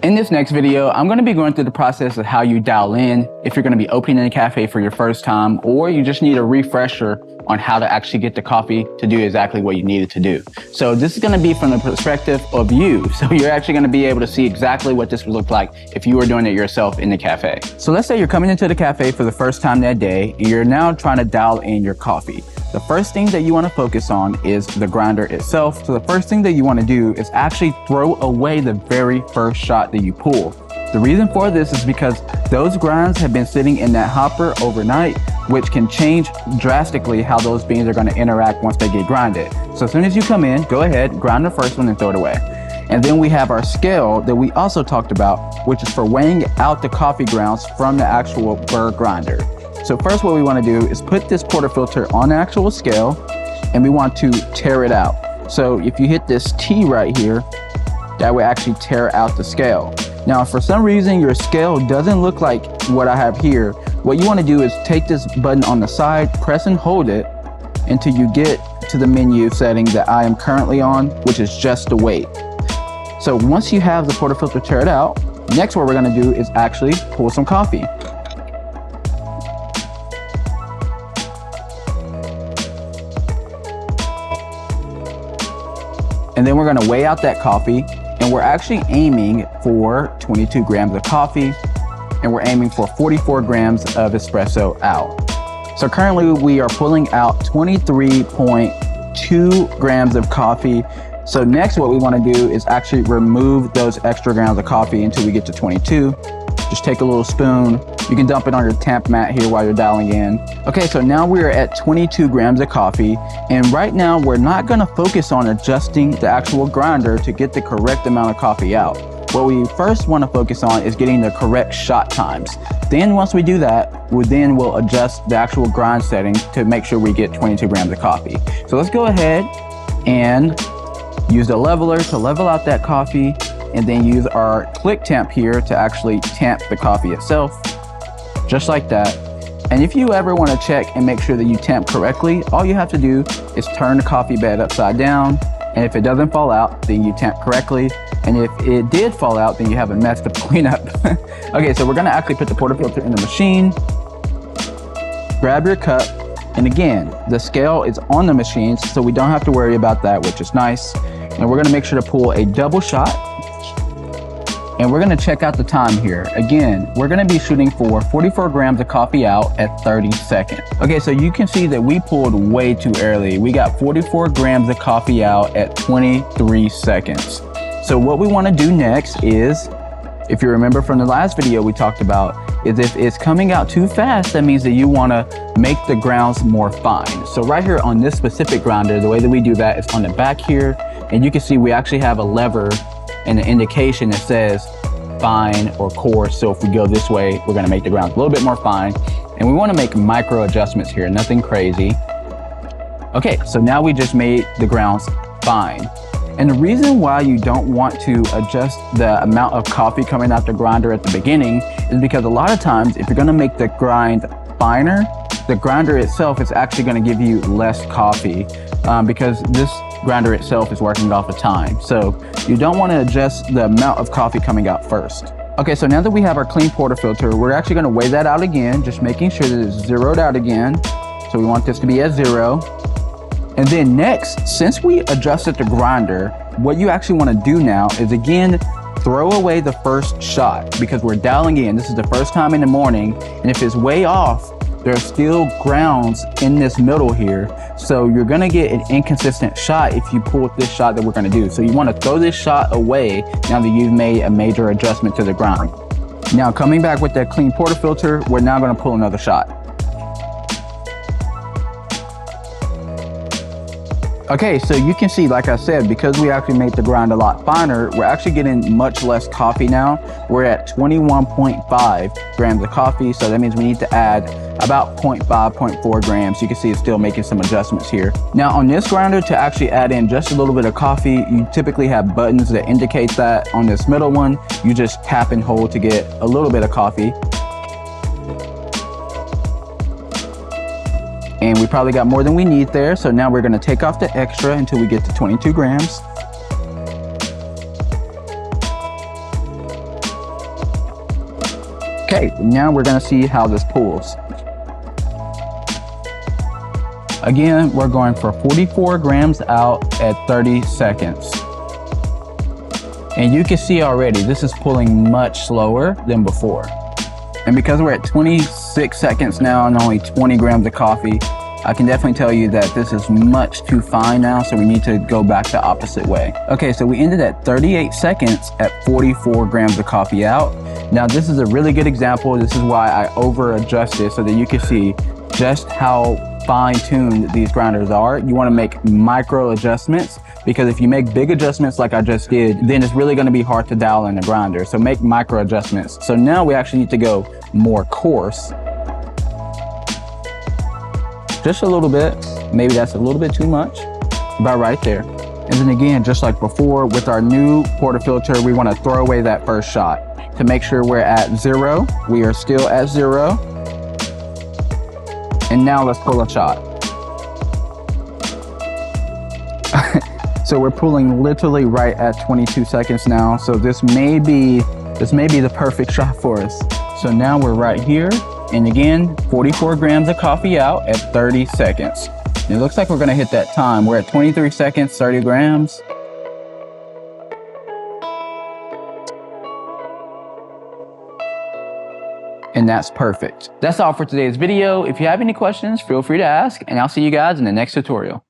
In this next video, I'm going to be going through the process of how you dial in if you're going to be opening a cafe for your first time, or you just need a refresher on how to actually get the coffee to do exactly what you need it to do. So this is going to be from the perspective of you. So you're actually going to be able to see exactly what this would look like if you were doing it yourself in the cafe. So let's say you're coming into the cafe for the first time that day, and you're now trying to dial in your coffee. The first thing that you want to focus on is the grinder itself. So the first thing that you want to do is actually throw away the very first shot that you pull. The reason for this is because those grinds have been sitting in that hopper overnight, which can change drastically how those beans are going to interact once they get grinded. So as soon as you come in, go ahead, grind the first one and throw it away. And then we have our scale that we also talked about, which is for weighing out the coffee grounds from the actual burr grinder. So first what we want to do is put this portafilter on the actual scale, and we want to tear it out. So if you hit this T right here, that will actually tear out the scale. Now, if for some reason your scale doesn't look like what I have here, what you want to do is take this button on the side, press and hold it until you get to the menu setting that I am currently on, which is just the weight. So once you have the portafilter teared out, next what we're going to do is actually pull some coffee. And then we're going to weigh out that coffee, and we're actually aiming for 22 grams of coffee, and we're aiming for 44 grams of espresso out. So currently we are pulling out 23.2 grams of coffee. So next what we want to do is actually remove those extra grams of coffee until we get to 22. Just take a little spoon. You can dump it on your temp mat here while you're dialing in. Okay, so now we're at 22 grams of coffee, and right now we're not gonna focus on adjusting the actual grinder to get the correct amount of coffee out. What we first wanna focus on is getting the correct shot times. Then once we do that, we'll adjust the actual grind settings to make sure we get 22 grams of coffee. So let's go ahead and use the leveler to level out that coffee, and then use our click tamp here to actually tamp the coffee itself, just like that. And if you ever want to check and make sure that you tamp correctly, all you have to do is turn the coffee bed upside down, and if it doesn't fall out, then you tamp correctly. And if it did fall out, then you have a mess to clean up. Okay, so we're gonna actually put the portafilter in the machine, grab your cup, and again, the scale is on the machine, so we don't have to worry about that, which is nice. And we're gonna make sure to pull a double shot, and we're gonna check out the time here. Again, we're gonna be shooting for 44 grams of coffee out at 30 seconds. Okay, so you can see that we pulled way too early. We got 44 grams of coffee out at 23 seconds. So what we wanna do next is, if you remember from the last video we talked about, is if it's coming out too fast, that means that you wanna make the grounds more fine. So right here on this specific grinder, the way that we do that is on the back here, and you can see we actually have a lever and an indication that says fine or coarse. So if we go this way, we're gonna make the grounds a little bit more fine, and we wanna make micro adjustments here, nothing crazy. Okay, so now we just made the grounds fine. And the reason why you don't want to adjust the amount of coffee coming out the grinder at the beginning is because a lot of times if you're gonna make the grind finer, the grinder itself is actually gonna give you less coffee because this grinder itself is working off of time. So you don't want to adjust the amount of coffee coming out first. Okay, so now that we have our clean portafilter, we're actually going to weigh that out again, just making sure that it's zeroed out again. So we want this to be at 0. And then next, since we adjusted the grinder, what you actually want to do now is again throw away the first shot, because we're dialing in. This is the first time in the morning, and if it's way off, there are still grounds in this middle here. So you're gonna get an inconsistent shot if you pull this shot that we're gonna do. So you wanna throw this shot away now that you've made a major adjustment to the grind. Now coming back with that clean portafilter, we're now gonna pull another shot. Okay, so you can see, like I said, because we actually made the grind a lot finer, we're actually getting much less coffee now. We're at 21.5 grams of coffee, so that means we need to add about 0.5, 0.4 grams. You can see it's still making some adjustments here. Now on this grinder, to actually add in just a little bit of coffee, you typically have buttons that indicate that. On this middle one, you just tap and hold to get a little bit of coffee. And we probably got more than we need there. So now we're gonna take off the extra until we get to 22 grams. Okay, now we're gonna see how this pulls. Again, we're going for 44 grams out at 30 seconds. And you can see already, this is pulling much slower than before. And because we're at 26 seconds now and only 20 grams of coffee, I can definitely tell you that this is much too fine now, so we need to go back the opposite way. Okay, so we ended at 38 seconds at 44 grams of coffee out. Now this is a really good example. This is why I over adjusted so that you can see just how fine-tuned these grinders are. You want to make micro adjustments, because if you make big adjustments like I just did, then it's really going to be hard to dial in the grinder. So make micro adjustments. So now we actually need to go more coarse. Just a little bit. Maybe that's a little bit too much. About right there. And then again, just like before, with our new portafilter, we want to throw away that first shot to make sure we're at 0. We are still at 0. And now let's pull a shot. So we're pulling literally right at 22 seconds now. So this may be the perfect shot for us. So now we're right here. And again, 44 grams of coffee out at 30 seconds. And it looks like we're gonna hit that time. We're at 23 seconds, 30 grams. And that's perfect. That's all for today's video. If you have any questions, feel free to ask, and I'll see you guys in the next tutorial.